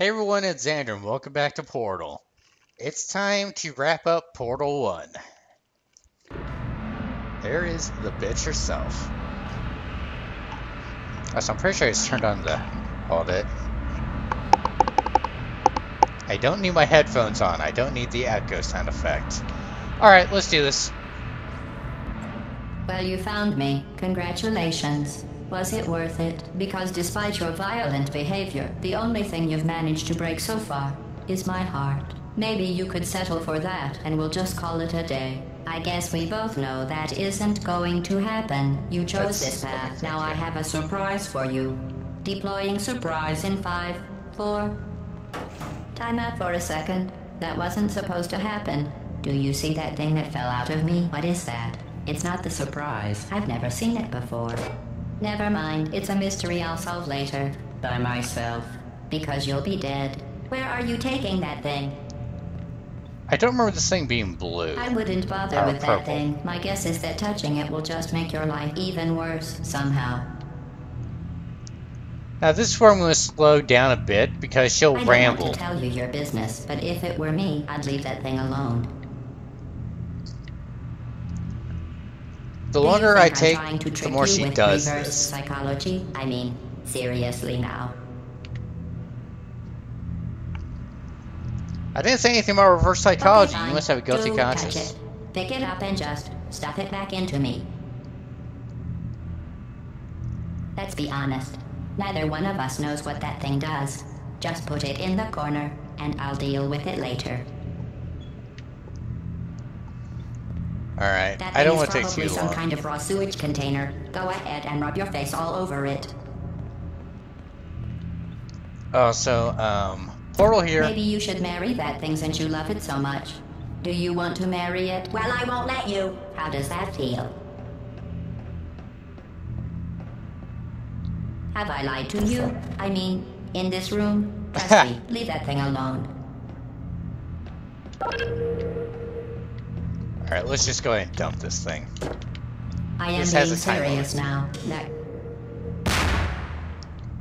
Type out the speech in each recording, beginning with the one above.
Hey everyone, it's Xander, and welcome back to Portal. It's time to wrap up Portal 1. There is the bitch herself. So I'm pretty sure it's turned on the audit. I don't need my headphones on. I don't need the echo sound effect. Alright, let's do this. Well, you found me. Congratulations. Was it worth it? Because despite your violent behavior, the only thing you've managed to break so far is my heart. Maybe you could settle for that, and we'll just call it a day. I guess we both know that isn't going to happen. You chose this path. Now I have a surprise for you. Deploying surprise in 5, 4... Time out for a second. That wasn't supposed to happen. Do you see that thing that fell out of me? What is that? It's not the surprise. I've never seen it before. Never mind, it's a mystery I'll solve later. By myself. Because you'll be dead. Where are you taking that thing? I don't remember this thing being blue. I wouldn't bother with purple. that thing. My guess is that touching it will just make your life even worse, somehow. Now this is where I'm going to slow down a bit, because she'll I ramble. don't want to tell you your business, but if it were me, I'd leave that thing alone. The longer I take, trying to the trick more you she with does reverse this. psychology? I mean, seriously now. I didn't say anything about reverse psychology. Okay, You must have a guilty do conscience. touch it. Pick it up and just stuff it back into me. Let's be honest. Neither one of us knows what that thing does. Just put it in the corner, and I'll deal with it later. Alright, That I don't thing want to is take probably too some long. kind of raw sewage container. Go ahead and rub your face all over it. Oh, so, Portal here. Maybe you should marry that thing since you love it so much. Do you want to marry it? Well, I won't let you. How does that feel? Have I lied to you? I mean, in this room? Trust me, leave that thing alone. Alright, let's just go ahead and dump this thing. I am This has being a time serious now. That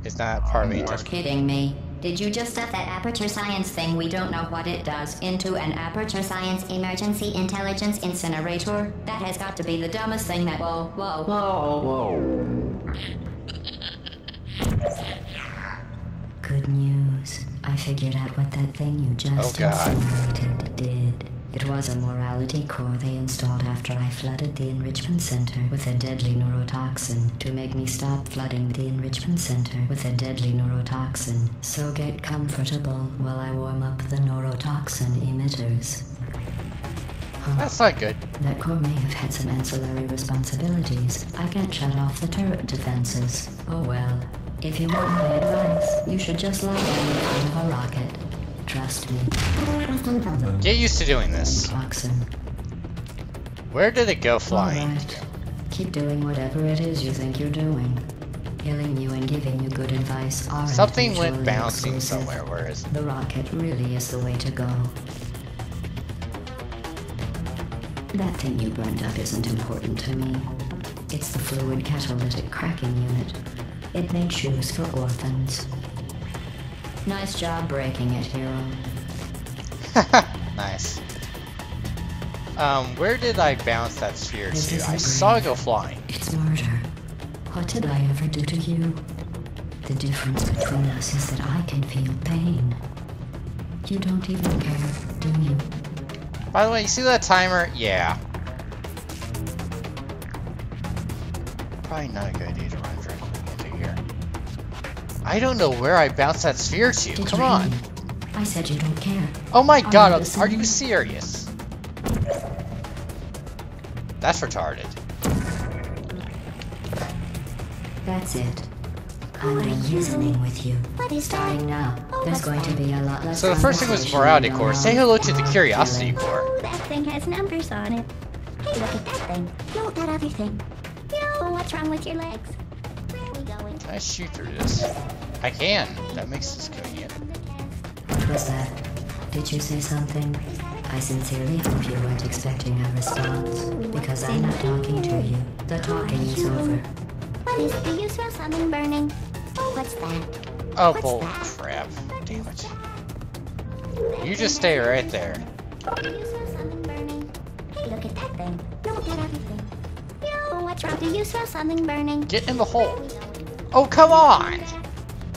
It's not part of the you're intention. kidding me. Did you just stuff that aperture science thing we don't know what it does into an aperture science emergency intelligence incinerator? That has got to be the dumbest thing that... Whoa. Good news. I figured out what that thing you just incinerated did. It was a morality core they installed after I flooded the enrichment center with a deadly neurotoxin to make me stop flooding the enrichment center with a deadly neurotoxin. So get comfortable while I warm up the neurotoxin emitters. That's not good. That core may have had some ancillary responsibilities. I can't shut off the turret defenses. Oh well. If you want my advice, you should just lie down in front of a rocket. Trust me. Get used to doing this. Toxin. Where did it go flying? Alright. Keep doing whatever it is you think you're doing. Killing you and giving you good advice aren't Something went mutually bouncing exclusive. somewhere. Where is it? The rocket really is the way to go. That thing you burned up isn't important to me. It's the fluid catalytic cracking unit. It made shoes for orphans. Nice job breaking it, hero. Nice. Where did I bounce that sphere This to? isn't I saw it brave. go flying. It's murder. What did I ever do to you? The difference between us is that I can feel pain. You don't even care, do you? By the way, you see that timer? Yeah. Probably not a good idea to run directly into here. I don't know where I bounced that sphere to. Did Come you on. hear me? I said you don't care. Oh my Are you god, are listening? you serious? That's retarded. That's it. I'm done reasoning with you. Starting now, there's going to be a lot less. So the first thing was morality core. Say hello to the curiosity core. Oh, that thing has numbers on it. Hey, look at that thing. No, that other thing. No, what's wrong with your legs? Where are we going? Can I shoot through this? I can. That makes this convenient. What was that? Did you say something? I sincerely hope you weren't expecting a response, because I'm not talking to you. The talking is over. What is it? Do you smell something burning? Oh, what's that? Oh, What's bull that? crap. Damn damn it. You just stay right there. Do you smell something burning? Hey, look at that thing. Look at everything. Yo, what's wrong? Do you smell something burning? Get in the hole. Oh, come on!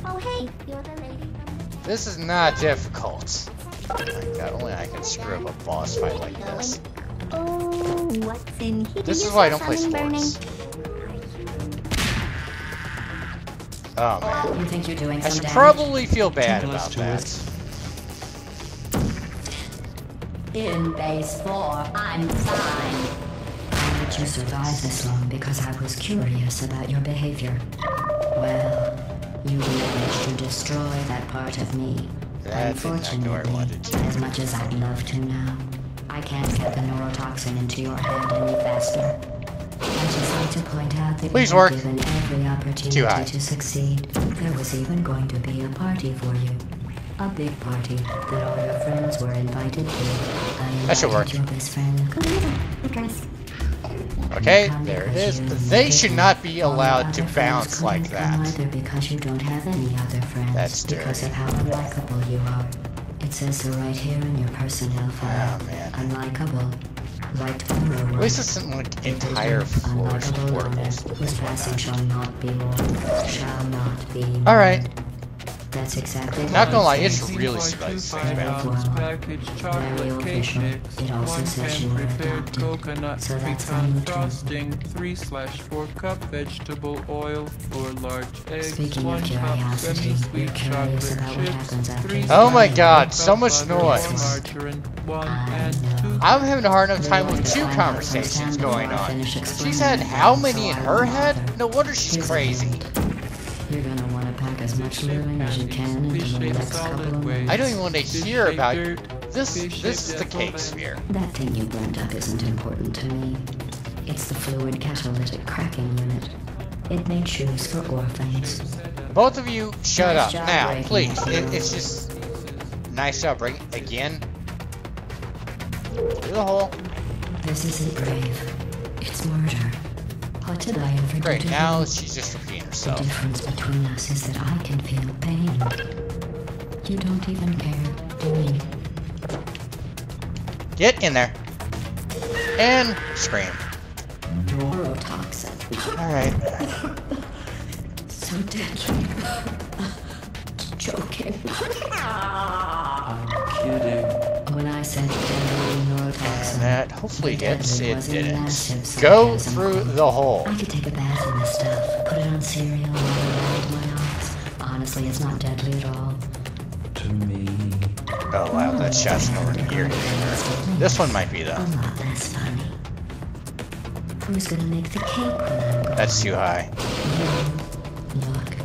Oh, hey, you're the lady from the... This is not difficult. Oh my god, only I can screw up a boss fight like this. Oh, what's in here? This Do is you why I don't smell play something sports. Oh man. You think you're doing I some should damage? probably feel bad about that. In base 4, I'm fine. I let you survive this long because I was curious about your behavior. Well, you managed to destroy that part of me. That did not go where I wanted to. As much as I'd love to now, I can't get the neurotoxin into your head any faster. I just like to point out that Please you were work. given every Too opportunity high. to succeed. There was even going to be a party for you. A big party that all your friends were invited to. I That should work. invited your best friend. Okay, there it is. But they should not be allowed to bounce like that. Either because you don't have any other friends. That's because dirty. of how unlikable you are. It says so right here in your personnel file. Oh, man. Unlikable. Right At least it's in like entire floors of portables. Whose passing shall not be mourned. Shall not be mourned. Alright. That's exactly Not gonna lie, it's 18.25 really spicy about ounce package Very chocolate cake official. mix. It also 1 says you can were prepared adopted. coconut, So that's 3-pound on you too. frosting, 3/4 cup vegetable oil, 4 large eggs, Speaking 1 of cup curiosity, you're semi-sweet curious chocolate about what chips, happens after 3 you Oh my slices, god, 1 so cup much butter, 4 noise. margarine, 1 I and know. 2 I'm having a hard enough time You're with going to 2 find out conversations firsthand going before I on. finish She's explaining had it, how so many in I her won't head? bother. No wonder she's Here's the crazy. hint. You're gonna want to pack as much living as you can into the fish-shaped next couple solid of waste. minutes. I don't even want to hear Fish-shaped about dirt, this. fish-shaped This is the cake effluent. sphere. That thing you burned up isn't important to me. It's the fluid catalytic cracking unit. It made shoes for orphans. Both of you, shut Nice up job now, breaking please. it. It's just nice job breaking again. Through the hole. This isn't brave. It's murder. What did I ever do Great. to Now you? she's just repeating The herself. difference between us is that I can feel pain. You don't even care, do you? Get in there and scream. Neurotoxin. All right. So deadly. Joking. kidding. When I said deadly neurotoxin, And that hopefully hits. deadly It was in didn't. massive Go sarcasm. through the hole. I could take a bath in this stuff, put it on cereal while I ride my ox. Honestly, it's not deadly at all. To me. Oh wow, that shot's nowhere near here. This one might be A though. lot less funny. Who's gonna make the cake when I'm gone? That's too high. You. Look,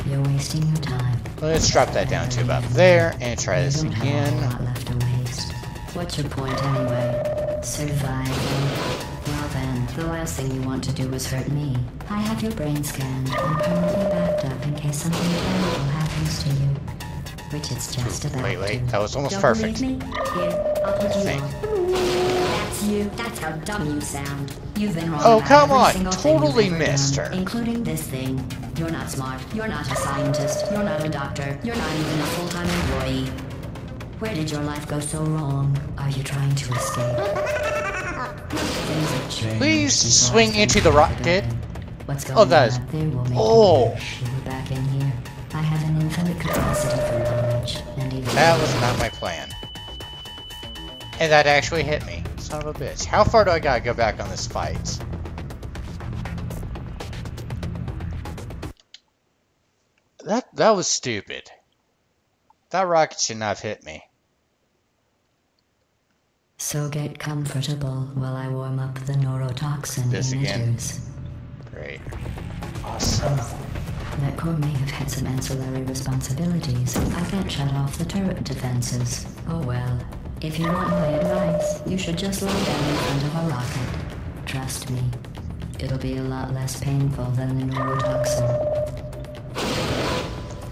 you're wasting your time. Let's drop that down to about there and try this You don't have a again. lot left to waste. What's your point anyway? Survival. Well then, the last thing you want to do is hurt me. I have your brain scanned and permanently backed up in case something terrible happens to you. Which it's just about Wait, to. that was almost Don't perfect. believe me? Here, I'll put you think. on. That's you. That's how dumb you sound. You've been wrong Oh, about come every on. single thing Totally you've ever missed done, her. including this thing. You're not smart. You're not a scientist. You're not a doctor. You're not even a full-time employee. Where did your life go so wrong? Are you trying to escape? Things have changed Please since swing last into time the we rocket. began. What's going Oh, that on is- out there will make Oh. you wish you were back in here. I have an infinite capacity for knowledge, and even That was not my plan. And that actually hit me. Son of a bitch. How far do I gotta go back on this fight? That was stupid. That rocket should not have hit me. So get comfortable while I warm up the neurotoxin This again. emitters. Great. Awesome. That core may have had some ancillary responsibilities. I can't shut off the turret defenses. Oh well. If you want my advice, you should just lie down in front of a rocket. Trust me. It'll be a lot less painful than the neurotoxin.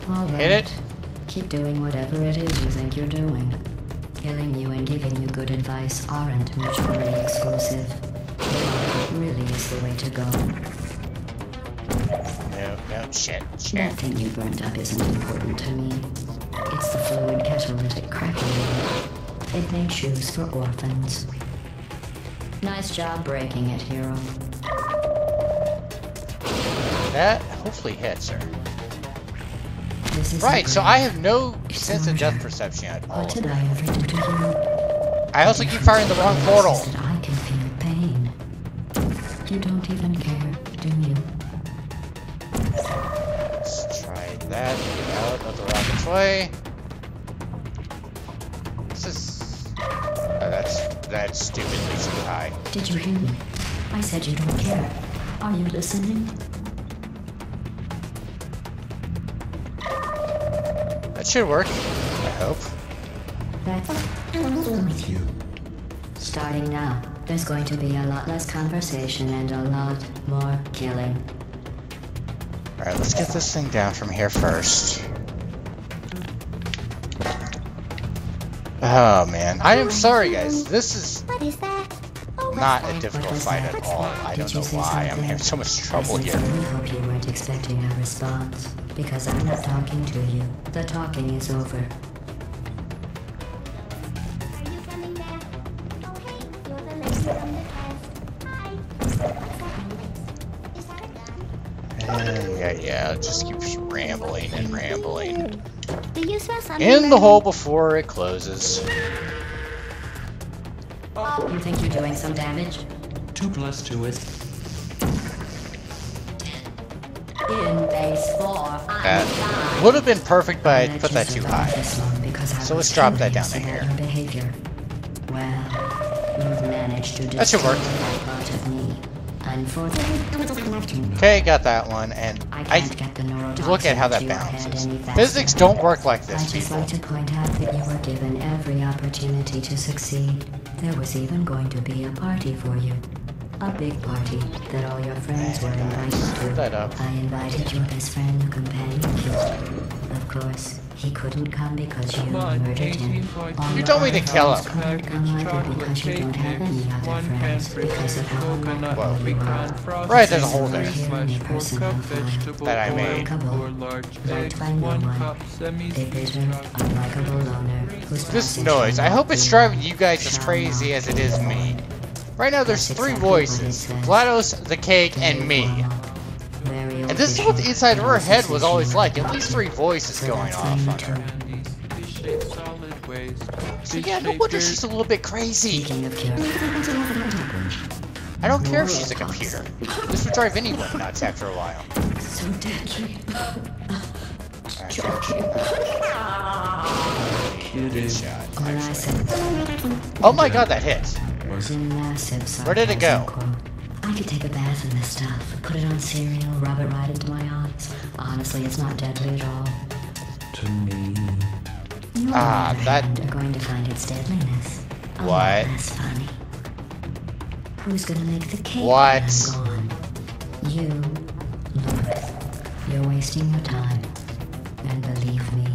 All right. Hit it. Keep doing whatever it is you think you're doing. Killing you and giving you good advice aren't mutually exclusive. The rocket really is the way to go. No, shit. That thing you burned up isn't important to me. It's the fluid catalytic cracking unit. It made shoes for orphans. Nice job breaking it, hero. That hopefully hits her. This is Right, the so ground. I have no It's sense of order. depth perception at all. What did I ever do to you? I also keep firing the wrong portal. That I can feel pain. You don't even care, do you? Let's try that. Get out of the rocket's way. This is... that's stupidly too high. Did you hear me? I said you don't care. Are you listening? That should work. I hope. That's with you. Starting now, there's going to be a lot less conversation and a lot more killing. Alright, let's get this thing down from here first. Oh man, I am sorry guys. This is What is that? Oh, what's not a that? difficult fight at all. I don't know why I'm having so much trouble I here. sincerely hope you weren't expecting a response, because I'm not talking to you. The talking is over. Are you coming back? Oh, hey, you're the lady from the past. Hi. What's that noise? Is that a gun? Yeah, it just keeps rambling and rambling. Do you smell something? In the hole before it closes. You think you're doing some damage? 2 plus 2 is... In base 4, That would have been perfect, but I put that too high. So let's drop that down to here. Behavior. Well, you've managed to That should work. destroy that part of me. Unfortunately, Okay, got that one, and I can't get the neurotoxin look at how that to your head bounces. any faster. Physics don't work like I'd this, just people. like to point out that you were given every opportunity to succeed. There was even going to be a party for you. A big party that all your friends were invited Screw that to. up. I invited your best friend, the companion kid. Of course, he couldn't come because you murdered him. All You told me to your kill other him. friends couldn't come either because you don't have any other friends because of how unlikable you are. Right, there's a hole there. That I made. Liked by no one. A bitter, unlikable loner who's This passing noise, I through hope it's fear driving you guys as shall crazy not as it is me. Right now there's That's 3 exactly what it voices. says. Glados, the cake, and me. Very And this is what the official. inside of her head was always Narcissism. like. At least 3 voices So going that's off how you on her. turn. So yeah, no wonder she's a little bit crazy. Speaking of cure, I don't care if she's a computer. This would drive anyone nuts after a while. so deadly. Good shot, When I actually. said Oh my god, that hit. was in massive Where did it go? sarcasm, quote. I could take a bath in this stuff, put it on cereal, rub it right into my eyes. Honestly, it's not deadly at all. To me. You, on Ah, the other that- hand, are going to find its deadliness a lot What? less funny. Who's gonna make the cake What? when I'm gone? You, look, you're wasting your time. And believe me,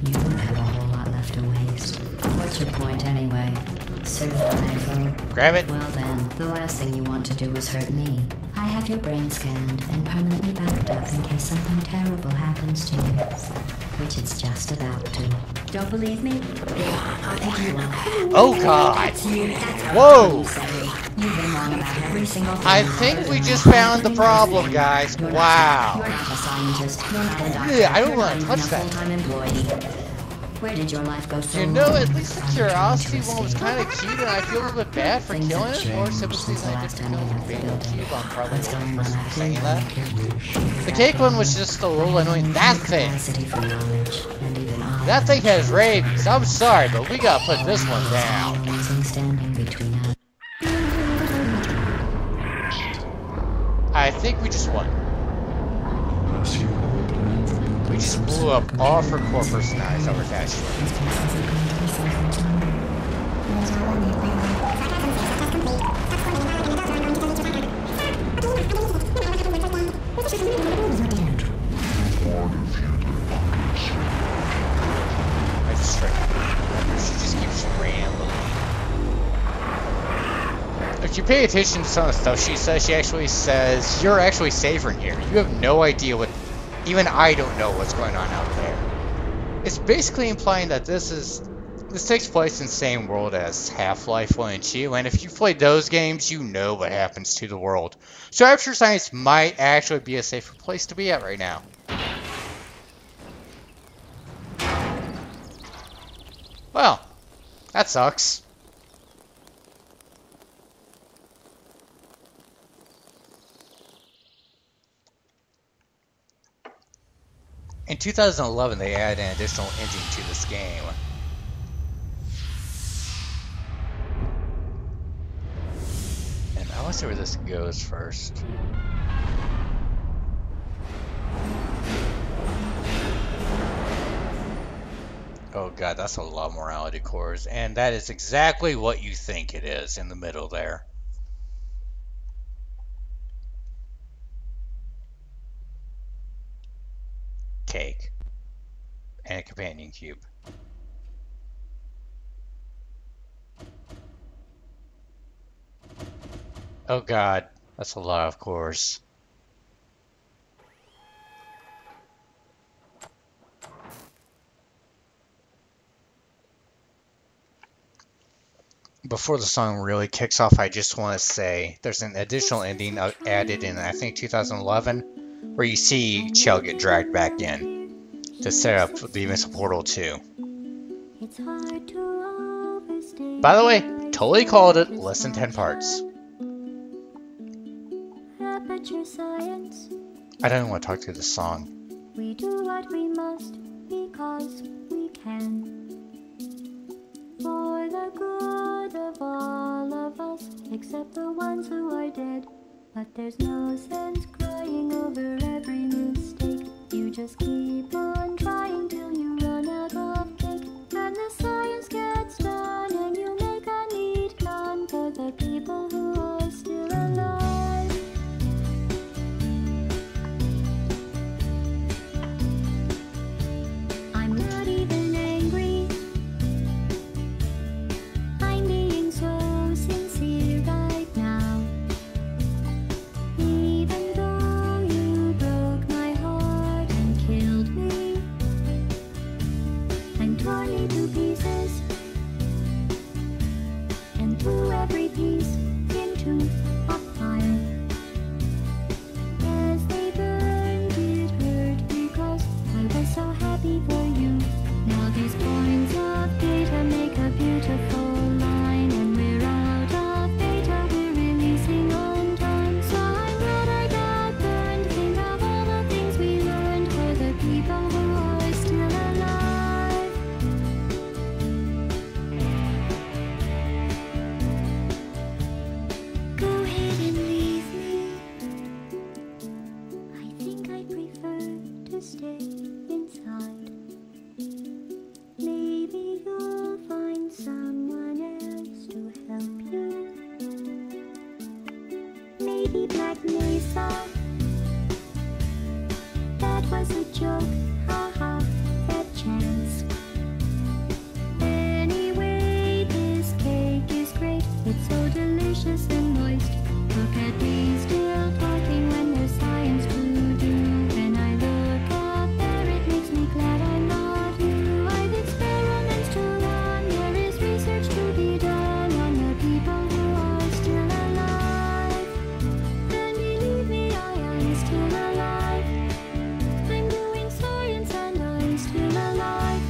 you don't have a whole lot left to waste. What's your point anyway? Survival. Grab it. Well then, the last thing you want to do is hurt me. I have your brain scanned and permanently backed up in case something terrible happens to you. Which it's just about to. Don't believe me? I'll take you one. Oh god. That's you. That's Whoa. You've been wrong about every single thing. I think we just found the problem, guys. You're Wow. not a scientist. You're not a doctor. Yeah, I don't You're wanna not even touch a that. full-time employee. Where did your life go so You know, wrong? at least the Are you curiosity trying to one was escape? kind of cute, and I feel a little bit bad for Things killing have it. More changed sympathy since the than I last did time for you left the being building. cute. I'm probably What's the going only on person out saying here? that. The cake one was just a little annoying. That thing. Capacity for knowledge, and even I That thing has rabies. I'm sorry, but we gotta put this one down. Something standing between us. I think we just won. We just blew up all of her core personalities over that shit. I just straight she just keeps rambling. If you pay attention to some of the stuff she says, she actually says, you're actually safer in here. You have no idea what, even I don't know what's going on out there. It's basically implying that this takes place in the same world as Half-Life 1 and 2, and if you played those games, you know what happens to the world. So Aperture Science might actually be a safer place to be at right now. Well, that sucks. In 2011, they added an additional ending to this game. And I want to see where this goes first. Oh god, that's a lot of morality cores, and that is exactly what you think it is in the middle there. Cake. And a companion cube. Oh god, that's a lot of cores. Before the song really kicks off, I just want to say there's an additional ending added in, I think, 2011, where you see Chell get dragged back in to set up the Missile Portal 2. By the way, totally called it less than 10 parts. I don't even want to talk through the song. We do what we must because we can. For the good of all of us, except the ones who are dead. But there's no sense crying over every mistake. You just keep on trying till you run out of cake. And the science gets done and you make a neat plan for the people who are still alive. I'm not even angry. I'm being so sincere right now. Even though you broke my heart and killed me and tore me to pieces and threw every piece into a fire. As they burned, it hurt because I was so happy for you. Now these points of data make a beautiful line, and we're out of data, we're releasing on time. So I'm glad I got burned. Think of all the things we learned for the people who are still alive. Go ahead and leave me. I think I prefer to stay inside. Maybe you'll find someone else to help you. Maybe Black Mesa. That was a joke, haha, that chance. Anyway, this cake is great. It's so delicious and moist. Look at me still talking when there's science to do. When I look up there, it makes me glad I'm not you. I've experiments to run. There is research to be done on the people who are still alive. And believe me, I am still alive. I'm doing science and I'm still alive.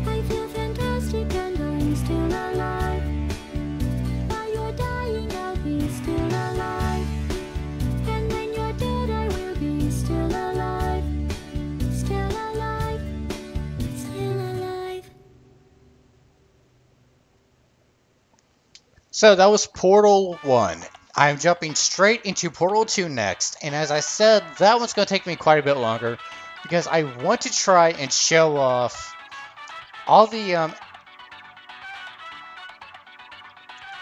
I feel fantastic and I'm still alive. While you're dying, I'll be still alive. And when you're dead, I will be still alive. Still alive. Still alive. So that was Portal 1. I'm jumping straight into Portal 2 next, and as I said, that one's going to take me quite a bit longer because I want to try and show off all the,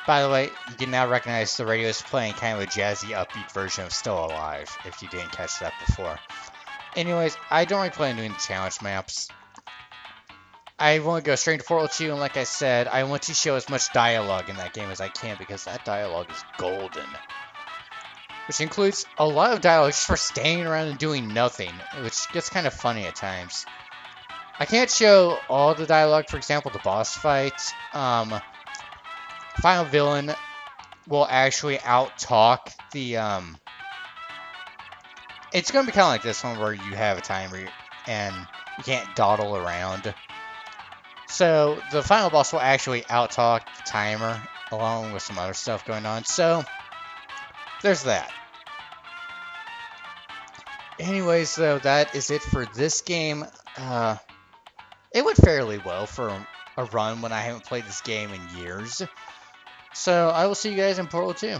By the way, you can now recognize the radio is playing kind of a jazzy, upbeat version of Still Alive, if you didn't catch that before. Anyways, I don't really plan on doing the challenge maps. I want to go straight into Portal 2, and like I said, I want to show as much dialogue in that game as I can, because that dialogue is golden. Which includes a lot of dialogue just for standing around and doing nothing, which gets kind of funny at times. I can't show all the dialogue. For example, the boss fight. Final villain will actually out-talk the, It's going to be kind of like this one where you have a timer and you can't dawdle around. So, the final boss will actually out-talk the timer along with some other stuff going on. So, there's that. Anyways, though, that is it for this game. It went fairly well for a run when I haven't played this game in years. So, I will see you guys in Portal 2.